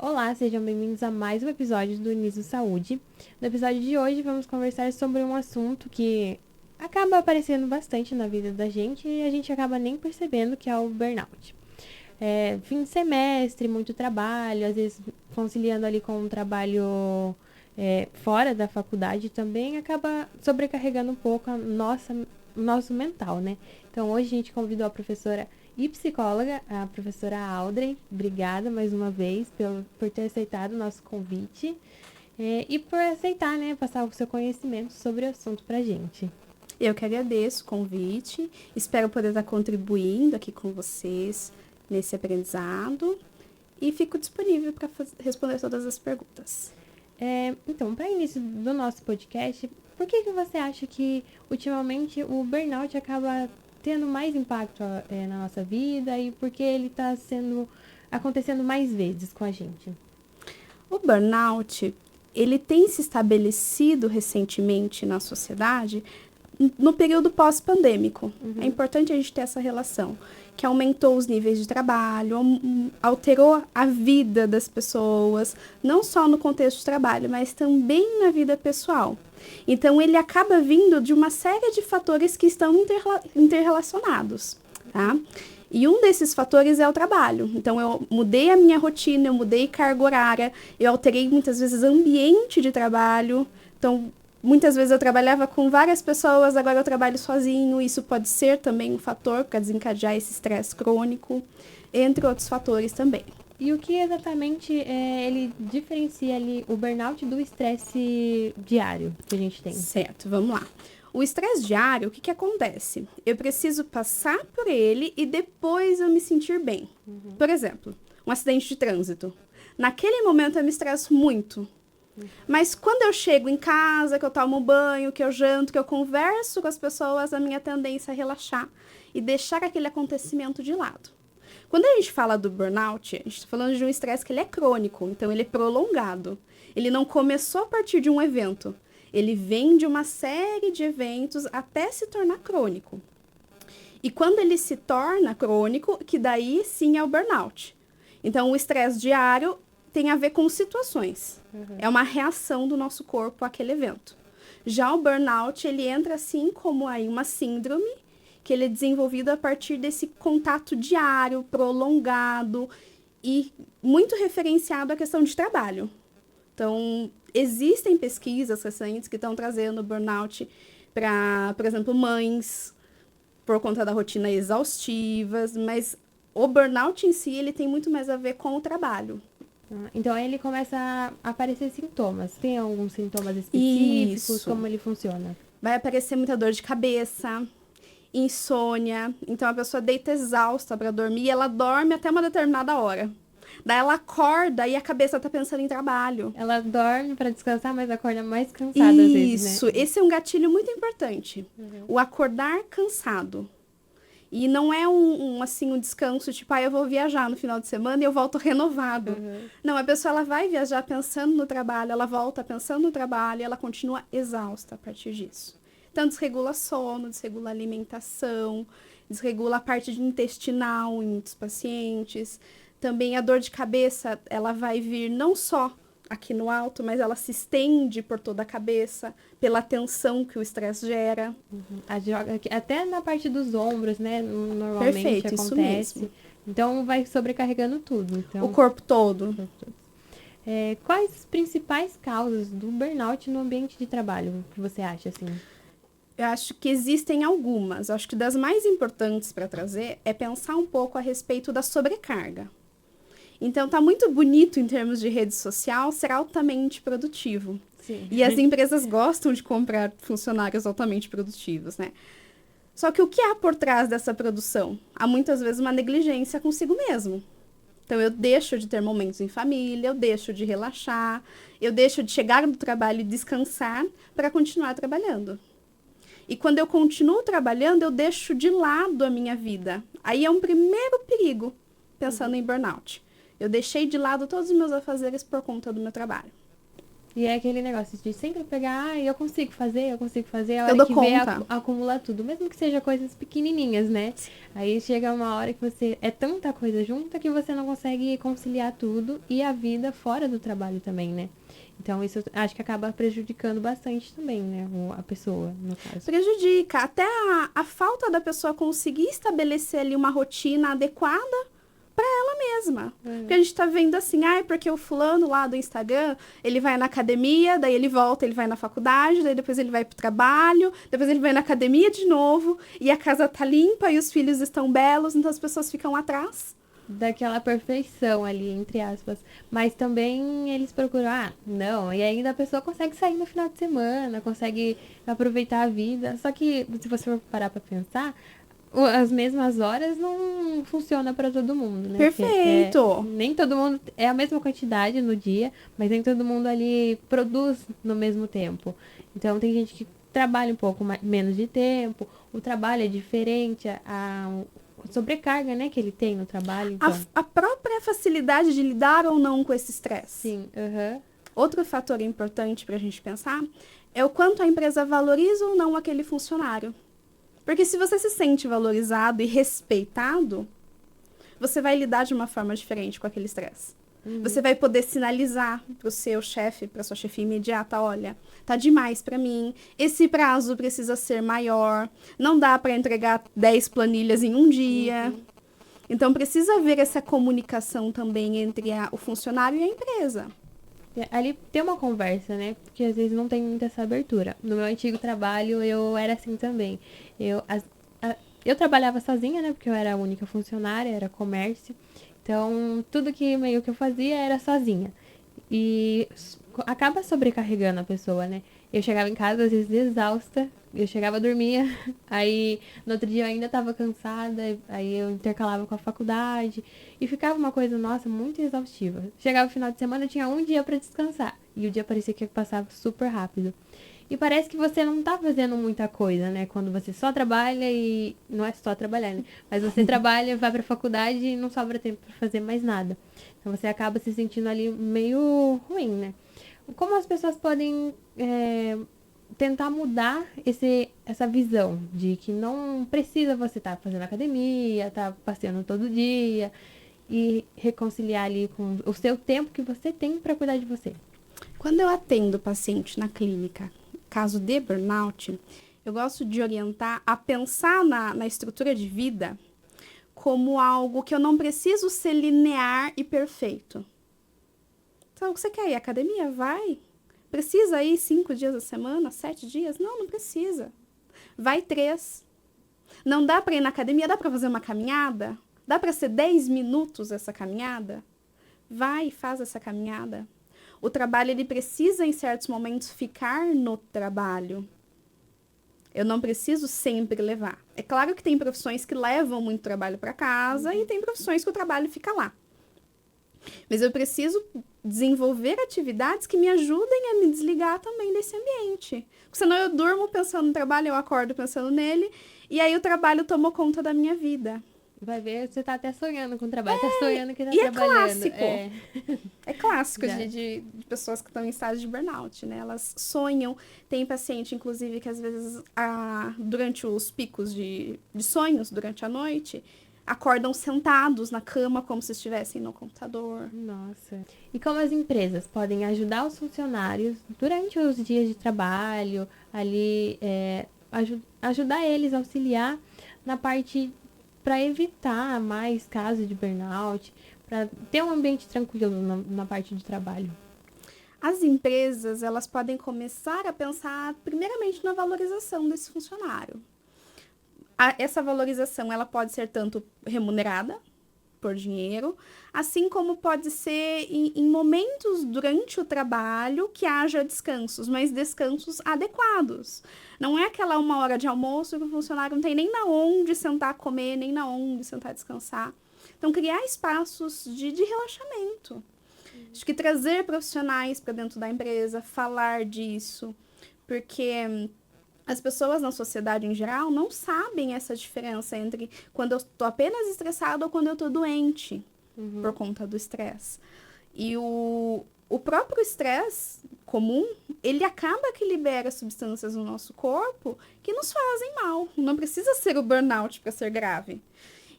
Olá, sejam bem-vindos a mais um episódio do Niso Saúde. No episódio de hoje vamos conversar sobre um assunto que acaba aparecendo bastante na vida da gente e a gente acaba nem percebendo, que é o burnout. Fim de semestre, muito trabalho, às vezes conciliando ali com um trabalho fora da faculdade também acaba sobrecarregando um pouco o nosso mental, né? Então hoje a gente convidou a professora e psicóloga, a professora Audrey. Obrigada mais uma vez por ter aceitado o nosso convite e por aceitar, né, passar o seu conhecimento sobre o assunto pra gente. Eu que agradeço o convite, espero poder estar contribuindo aqui com vocês nesse aprendizado e fico disponível para responder todas as perguntas. Então, para início do nosso podcast, por que você acha que ultimamente o burnout acaba tendo mais impacto na nossa vida e por que ele está acontecendo mais vezes com a gente? O burnout, ele tem se estabelecido recentemente na sociedade no período pós-pandêmico. É importante a gente ter essa relação, que aumentou os níveis de trabalho, alterou a vida das pessoas, não só no contexto de trabalho, mas também na vida pessoal. Então, ele acaba vindo de uma série de fatores que estão interrelacionados, tá? E um desses fatores é o trabalho. Então, eu mudei a minha rotina, eu mudei carga horária, eu alterei muitas vezes ambiente de trabalho. Então, muitas vezes eu trabalhava com várias pessoas, agora eu trabalho sozinho. Isso pode ser também um fator para desencadear esse estresse crônico, entre outros fatores também. E o que exatamente ele diferencia ali o burnout do estresse diário que a gente tem? Certo, vamos lá. O estresse diário, o que acontece? Eu preciso passar por ele e depois eu me sentir bem. Por exemplo, um acidente de trânsito. Naquele momento eu me estresso muito. Mas quando eu chego em casa, que eu tomo banho, que eu janto, que eu converso com as pessoas, a minha tendência é relaxar e deixar aquele acontecimento de lado. Quando a gente fala do burnout, a gente está falando de um estresse que ele é crônico, então ele é prolongado. Ele não começou a partir de um evento. Ele vem de uma série de eventos até se tornar crônico. E quando ele se torna crônico, que daí sim é o burnout. Então, o estresse diário tem a ver com situações. É uma reação do nosso corpo àquele evento. Já o burnout, ele entra assim como aí uma síndrome, que ele é desenvolvido a partir desse contato diário, prolongado e muito referenciado à questão de trabalho. Então, existem pesquisas recentes que estão trazendo burnout para, por exemplo, mães, por conta da rotina exaustiva, mas o burnout em si, ele tem muito mais a ver com o trabalho. Então, aí ele começa a aparecer sintomas. Tem alguns sintomas específicos? Isso. Como ele funciona? Vai aparecer muita dor de cabeça, insônia. Então, a pessoa deita exausta para dormir e ela dorme até uma determinada hora. Daí ela acorda e a cabeça tá pensando em trabalho. Ela dorme para descansar, mas acorda mais cansada às vezes, né? Isso, esse é um gatilho muito importante. O acordar cansado. E não é um descanso, tipo, eu vou viajar no final de semana e eu volto renovado. Não, a pessoa ela vai viajar pensando no trabalho, ela volta pensando no trabalho e ela continua exausta a partir disso. Então, desregula sono, desregula alimentação, desregula a parte intestinal em muitos pacientes. Também a dor de cabeça, ela vai vir não só aqui no alto, mas ela se estende por toda a cabeça, pela tensão que o estresse gera. Até na parte dos ombros, né? Normalmente Perfeito, acontece. isso mesmo. Então, vai sobrecarregando tudo. Então, O corpo todo. Quais as principais causas do burnout no ambiente de trabalho que você acha, assim? Eu acho que existem algumas. Eu acho que das mais importantes para trazer é pensar um pouco a respeito da sobrecarga. Então, tá muito bonito em termos de rede social ser altamente produtivo. Sim. E as empresas gostam de comprar funcionários altamente produtivos, né? Só que o que há por trás dessa produção? Há muitas vezes uma negligência consigo mesmo. Então, eu deixo de ter momentos em família, eu deixo de relaxar, eu deixo de chegar do trabalho e descansar para continuar trabalhando. E quando eu continuo trabalhando, eu deixo de lado a minha vida. Aí é um primeiro perigo, pensando em burnout. Eu deixei de lado todos os meus afazeres por conta do meu trabalho. E é aquele negócio de sempre pegar, eu consigo fazer, a Eu hora dou que vê, conta. acumula tudo, mesmo que seja coisas pequenininhas, né? Aí chega uma hora que você, é tanta coisa junta que você não consegue conciliar tudo e a vida fora do trabalho também, né? Então isso acho que acaba prejudicando bastante também, né? A pessoa, no caso. Prejudica. Até a falta da pessoa conseguir estabelecer ali uma rotina adequada para ela mesma. Porque a gente tá vendo assim, porque o fulano lá do Instagram, ele vai na academia, daí ele volta, ele vai na faculdade, daí depois ele vai pro trabalho, depois ele vai na academia de novo, e a casa tá limpa e os filhos estão belos, então as pessoas ficam atrás. Daquela perfeição ali, entre aspas. Mas também eles procuram, não, e ainda a pessoa consegue sair no final de semana, consegue aproveitar a vida. Só que, se você for parar pra pensar, as mesmas horas não funciona para todo mundo, né? Perfeito! Nem todo mundo é a mesma quantidade no dia, mas nem todo mundo ali produz no mesmo tempo. Então tem gente que trabalha um pouco menos de tempo, o trabalho é diferente, a sobrecarga, né, que ele tem no trabalho. Então. A própria facilidade de lidar ou não com esse estresse. Sim, aham. Outro fator importante para a gente pensar é o quanto a empresa valoriza ou não aquele funcionário. Porque se você se sente valorizado e respeitado, você vai lidar de uma forma diferente com aquele estresse. Você vai poder sinalizar para o seu chefe, para sua chefia imediata, olha, tá demais para mim, esse prazo precisa ser maior, não dá para entregar 10 planilhas em um dia. Então, precisa haver essa comunicação também entre o funcionário e a empresa. Ali tem uma conversa, né? Porque às vezes não tem muita essa abertura. No meu antigo trabalho, eu era assim também. Eu trabalhava sozinha, né? Porque eu era a única funcionária, era comércio. Então, tudo que meio que eu fazia era sozinha. E acaba sobrecarregando a pessoa, né? Eu chegava em casa, às vezes, exausta. Eu chegava, dormia. Aí, no outro dia, eu ainda estava cansada. Aí, eu intercalava com a faculdade. E ficava uma coisa, nossa, muito exaustiva. Chegava o final de semana, eu tinha um dia para descansar. E o dia parecia que passava super rápido. E parece que você não tá fazendo muita coisa, né? Quando você só trabalha e... Não é só trabalhar, né? Mas você trabalha, vai pra faculdade e não sobra tempo pra fazer mais nada. Então você acaba se sentindo ali meio ruim, né? Como as pessoas podem tentar mudar essa visão de que não precisa você estar fazendo academia, estar passeando todo dia e reconciliar ali com o seu tempo que você tem pra cuidar de você? Quando eu atendo paciente na clínica, caso de burnout, eu gosto de orientar a pensar na estrutura de vida como algo que eu não preciso ser linear e perfeito. Então, o que você quer ir à academia? Vai. Precisa ir 5 dias da semana, 7 dias? Não, não precisa. Vai 3. Não dá para ir na academia? Dá para fazer uma caminhada? Dá para ser 10 minutos essa caminhada? Vai e faz essa caminhada. O trabalho, ele precisa, em certos momentos, ficar no trabalho. Eu não preciso sempre levar. É claro que tem profissões que levam muito trabalho para casa e tem profissões que o trabalho fica lá. Mas eu preciso desenvolver atividades que me ajudem a me desligar também desse ambiente. Porque senão eu durmo pensando no trabalho, eu acordo pensando nele, e aí o trabalho tomou conta da minha vida. Vai ver, você tá até sonhando com o trabalho, tá sonhando que tá e trabalhando. É clássico de pessoas que estão em estágio de burnout, né? Elas sonham. Tem paciente, inclusive, que às vezes, durante os picos de sonhos, durante a noite, acordam sentados na cama como se estivessem no computador. Nossa. E como as empresas podem ajudar os funcionários durante os dias de trabalho, ali, ajudar eles a auxiliar na parte para evitar mais casos de burnout, para ter um ambiente tranquilo na parte de trabalho? As empresas, elas podem começar a pensar primeiramente na valorização desse funcionário. Essa valorização, ela pode ser tanto remunerada por dinheiro, assim como pode ser em momentos durante o trabalho que haja descansos, mas descansos adequados. Não é aquela 1 hora de almoço que o funcionário não tem nem na onde sentar comer, nem na onde sentar descansar. Então, criar espaços de relaxamento. Acho que trazer profissionais para dentro da empresa, falar disso, porque as pessoas na sociedade em geral não sabem essa diferença entre quando eu estou apenas estressada ou quando eu estou doente por conta do estresse. E o próprio estresse, comum, ele acaba que libera substâncias no nosso corpo que nos fazem mal. Não precisa ser o burnout para ser grave.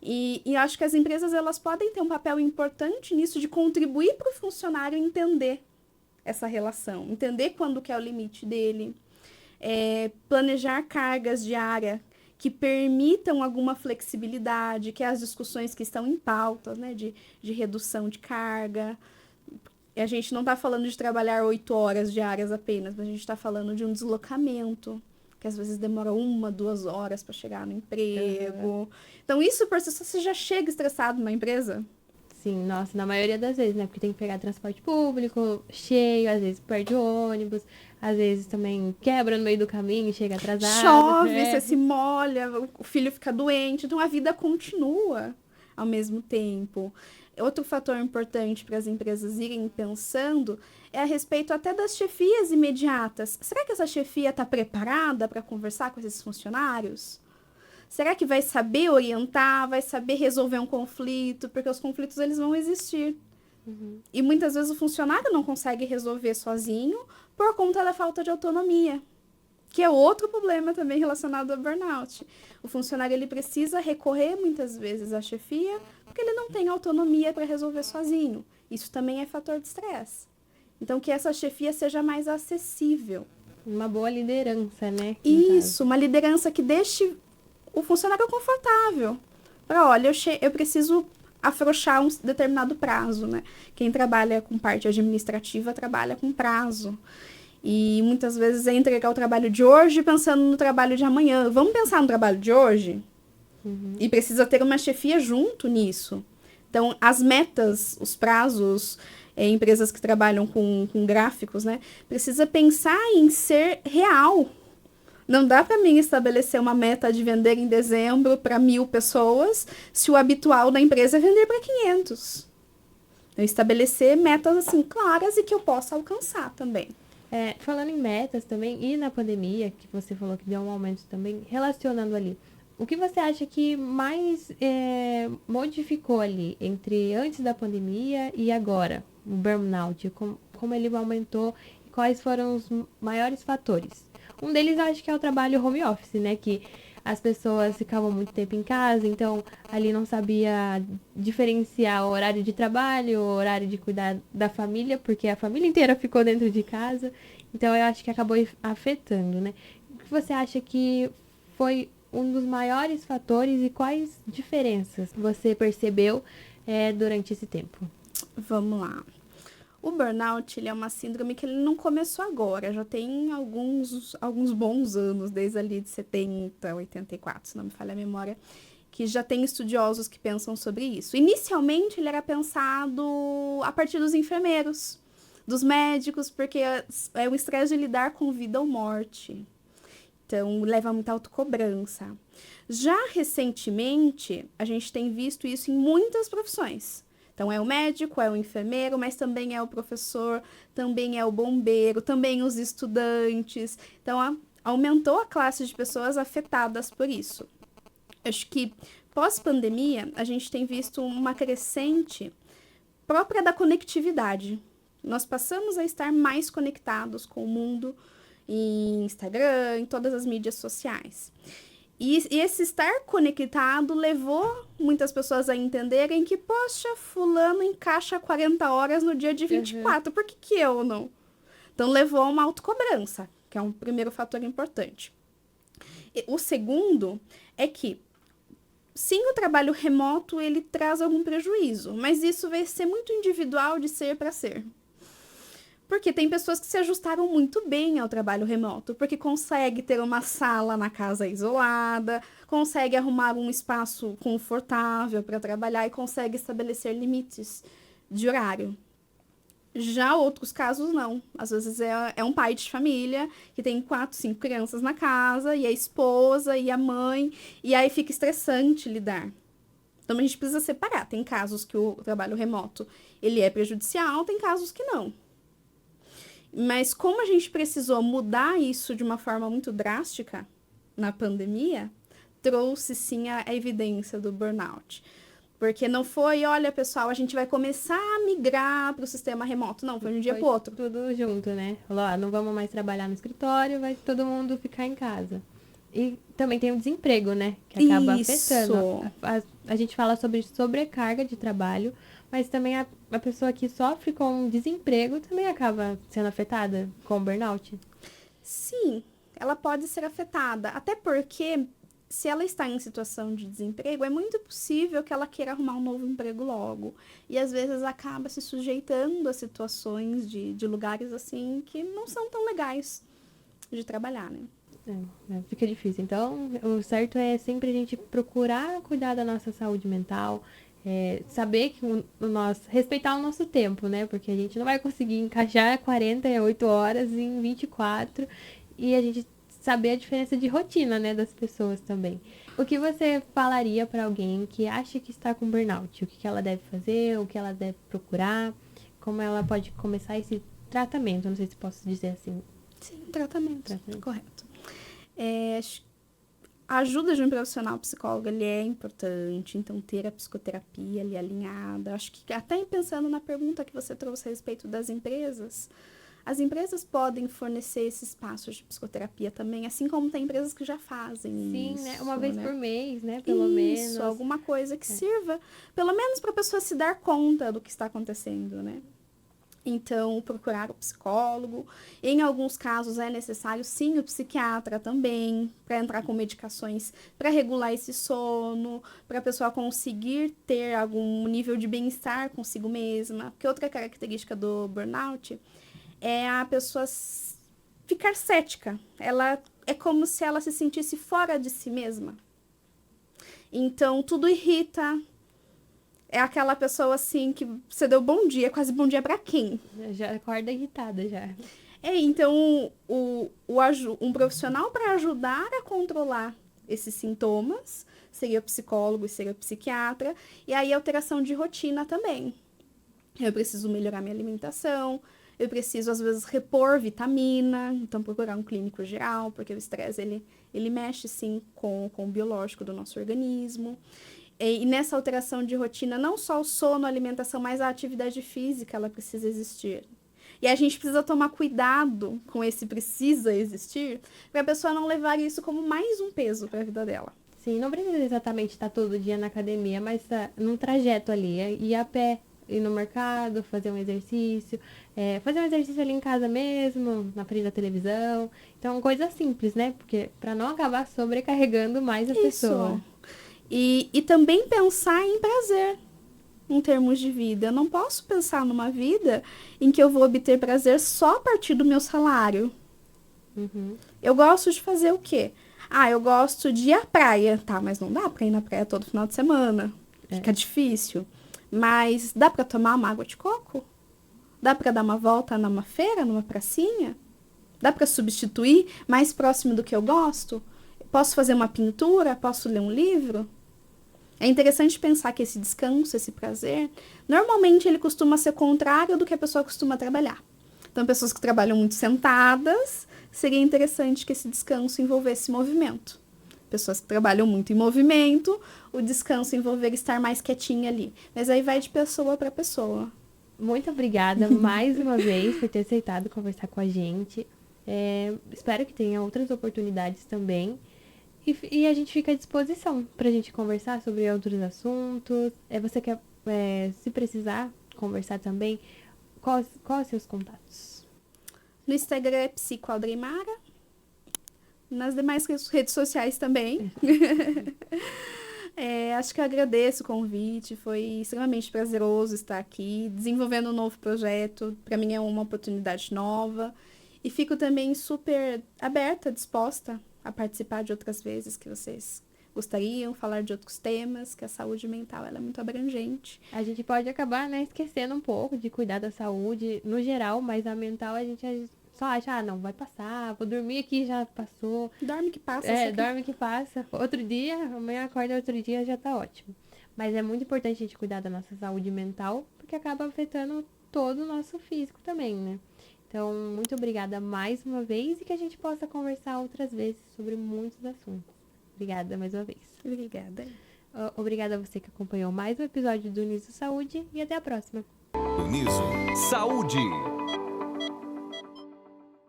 E acho que as empresas elas podem ter um papel importante nisso de contribuir para o funcionário entender essa relação, entender quando que é o limite dele, planejar cargas diárias que permitam alguma flexibilidade, que é as discussões que estão em pauta, né, de redução de carga. E a gente não está falando de trabalhar 8 horas diárias apenas, mas a gente está falando de um deslocamento, que às vezes demora 1, 2 horas para chegar no emprego. Uhum. Então, isso por si só, você já chega estressado numa empresa? Sim, nossa, na maioria das vezes, né? Porque tem que pegar transporte público cheio, às vezes perde o ônibus, às vezes também quebra no meio do caminho e chega atrasado. Chove, você se molha, o filho fica doente, então a vida continua ao mesmo tempo. Outro fator importante para as empresas irem pensando é a respeito até das chefias imediatas. Será que essa chefia está preparada para conversar com esses funcionários? Será que vai saber orientar, vai saber resolver um conflito? Porque os conflitos eles vão existir. Uhum. E muitas vezes o funcionário não consegue resolver sozinho por conta da falta de autonomia, que é outro problema também relacionado ao burnout. O funcionário ele precisa recorrer muitas vezes à chefia porque ele não tem autonomia para resolver sozinho. Isso também é fator de estresse. Então, que essa chefia seja mais acessível. Uma boa liderança, né? Isso, uma liderança que deixe o funcionário confortável. Para, olha, eu preciso afrouxar um determinado prazo, né? Quem trabalha com parte administrativa trabalha com prazo. E muitas vezes é entregar o trabalho de hoje pensando no trabalho de amanhã. Vamos pensar no trabalho de hoje? Uhum. E precisa ter uma chefia junto nisso. Então, as metas, os prazos, empresas que trabalham com gráficos, né? Precisa pensar em ser real. Não dá para mim estabelecer uma meta de vender em dezembro para 1.000 pessoas se o habitual da empresa é vender para 500. Então, estabelecer metas assim claras e que eu possa alcançar também. Falando em metas também, e na pandemia, que você falou que deu um aumento também, relacionando ali, o que você acha que mais modificou ali entre antes da pandemia e agora? O burnout, como ele aumentou e quais foram os maiores fatores? Um deles eu acho que é o trabalho home office, né? Que as pessoas ficavam muito tempo em casa, então ali não sabia diferenciar o horário de trabalho, o horário de cuidar da família, porque a família inteira ficou dentro de casa. Então eu acho que acabou afetando, né? O que você acha que foi um dos maiores fatores e quais diferenças você percebeu durante esse tempo? Vamos lá. O burnout, ele é uma síndrome que ele não começou agora, já tem alguns bons anos, desde ali de 70, 84, se não me falha a memória, que já tem estudiosos que pensam sobre isso. Inicialmente, ele era pensado a partir dos enfermeiros, dos médicos, porque é o estresse de lidar com vida ou morte. Então, leva muita autocobrança. Já recentemente, a gente tem visto isso em muitas profissões. Então, é o médico, é o enfermeiro, mas também é o professor, também é o bombeiro, também os estudantes. Então, aumentou a classe de pessoas afetadas por isso. Acho que, pós-pandemia, a gente tem visto uma crescente própria da conectividade. Nós passamos a estar mais conectados com o mundo em Instagram, em todas as mídias sociais. E esse estar conectado levou muitas pessoas a entenderem que, poxa, fulano encaixa 40 horas no dia de 24, por que eu não? Então, levou a uma autocobrança, que é um primeiro fator importante. O segundo é que, sim, o trabalho remoto, ele traz algum prejuízo, mas isso vai ser muito individual de ser para ser. Porque tem pessoas que se ajustaram muito bem ao trabalho remoto, porque consegue ter uma sala na casa isolada, consegue arrumar um espaço confortável para trabalhar e consegue estabelecer limites de horário. Já outros casos, não. Às vezes é um pai de família que tem 4, 5 crianças na casa, e a esposa, e a mãe, e aí fica estressante lidar. Então, a gente precisa separar. Tem casos que o trabalho remoto ele é prejudicial, tem casos que não. Mas como a gente precisou mudar isso de uma forma muito drástica na pandemia, trouxe sim a evidência do burnout. Porque não foi, olha, pessoal, a gente vai começar a migrar para o sistema remoto. Não, foi de um dia para o outro. Tudo junto, né? Falou, não vamos mais trabalhar no escritório, vai todo mundo ficar em casa. E também tem o desemprego, né? Que acaba afetando. Isso. A gente fala sobre sobrecarga de trabalho, mas também a pessoa que sofre com desemprego também acaba sendo afetada com burnout. Sim, ela pode ser afetada. Até porque, se ela está em situação de desemprego, é muito possível que ela queira arrumar um novo emprego logo. E às vezes acaba se sujeitando a situações de lugares assim que não são tão legais de trabalhar, né? Fica difícil. Então, o certo é sempre a gente procurar cuidar da nossa saúde mental, saber que respeitar o nosso tempo, né? Porque a gente não vai conseguir encaixar 48 horas em 24 e a gente saber a diferença de rotina, né, das pessoas também. O que você falaria para alguém que acha que está com burnout? O que ela deve fazer? O que ela deve procurar? Como ela pode começar esse tratamento? Não sei se posso dizer assim. Sim, tratamento. Correto. A ajuda de um profissional psicólogo, ele é importante, então ter a psicoterapia ali alinhada. Acho que até pensando na pergunta que você trouxe a respeito das empresas, as empresas podem fornecer esses espaços de psicoterapia também, assim como tem empresas que já fazem Sim, isso, né? Uma vez por mês, né? Pelo menos. Isso, alguma coisa que sirva, pelo menos para a pessoa se dar conta do que está acontecendo, né? Então, procurar o psicólogo. Em alguns casos, é necessário, sim, o psiquiatra também, para entrar com medicações para regular esse sono, para a pessoa conseguir ter algum nível de bem-estar consigo mesma. Porque outra característica do burnout é a pessoa ficar cética. Ela é como se ela se sentisse fora de si mesma. Então, tudo irrita. É aquela pessoa, assim, que você deu bom dia, quase bom dia pra quem? Já acorda irritada, já. Então, um profissional para ajudar a controlar esses sintomas seria o psicólogo e seria o psiquiatra. E aí, alteração de rotina também. Eu preciso melhorar minha alimentação, eu preciso, às vezes, repor vitamina, então procurar um clínico geral, porque o estresse, ele mexe, sim, com o biológico do nosso organismo. E nessa alteração de rotina, não só o sono, a alimentação, mas a atividade física, ela precisa existir. E a gente precisa tomar cuidado com esse precisa existir, para a pessoa não levar isso como mais um peso para a vida dela. Sim, não precisa exatamente estar todo dia na academia, mas tá num trajeto ali, ir a pé, ir no mercado, fazer um exercício ali em casa mesmo, na frente da televisão. Então, coisa simples, né? Porque para não acabar sobrecarregando mais a pessoa. E também pensar em prazer em termos de vida. Eu não posso pensar numa vida em que eu vou obter prazer só a partir do meu salário. Uhum. Eu gosto de fazer o quê? Eu gosto de ir à praia. Tá, mas não dá pra ir na praia todo final de semana. Fica difícil. Mas dá pra tomar uma água de coco? Dá pra dar uma volta numa feira, numa pracinha? Dá pra substituir mais próximo do que eu gosto? Posso fazer uma pintura? Posso ler um livro? É interessante pensar que esse descanso, esse prazer, normalmente ele costuma ser contrário do que a pessoa costuma trabalhar. Então, pessoas que trabalham muito sentadas, seria interessante que esse descanso envolvesse movimento. Pessoas que trabalham muito em movimento, o descanso envolver estar mais quietinha ali. Mas aí vai de pessoa para pessoa. Muito obrigada mais uma vez por ter aceitado conversar com a gente. Espero que tenha outras oportunidades também. E a gente fica à disposição para a gente conversar sobre outros assuntos. Você quer, se precisar conversar também, quais os seus contatos? No Instagram é psicoaldreimara. Nas demais redes sociais também. Acho que eu agradeço o convite. Foi extremamente prazeroso estar aqui, desenvolvendo um novo projeto. Para mim é uma oportunidade nova. E fico também super aberta, disposta a participar de outras vezes que vocês gostariam, falar de outros temas, que a saúde mental ela é muito abrangente. A gente pode acabar, né, esquecendo um pouco de cuidar da saúde no geral, mas a mental a gente só acha, não, vai passar, vou dormir aqui, já passou. Dorme que passa. Dorme que passa. Outro dia, amanhã acorda outro dia, já tá ótimo. Mas é muito importante a gente cuidar da nossa saúde mental, porque acaba afetando todo o nosso físico também, né? Então, muito obrigada mais uma vez e que a gente possa conversar outras vezes sobre muitos assuntos. Obrigada mais uma vez. Obrigada. Obrigada a você que acompanhou mais um episódio do Uniso Saúde e até a próxima. Uniso Saúde.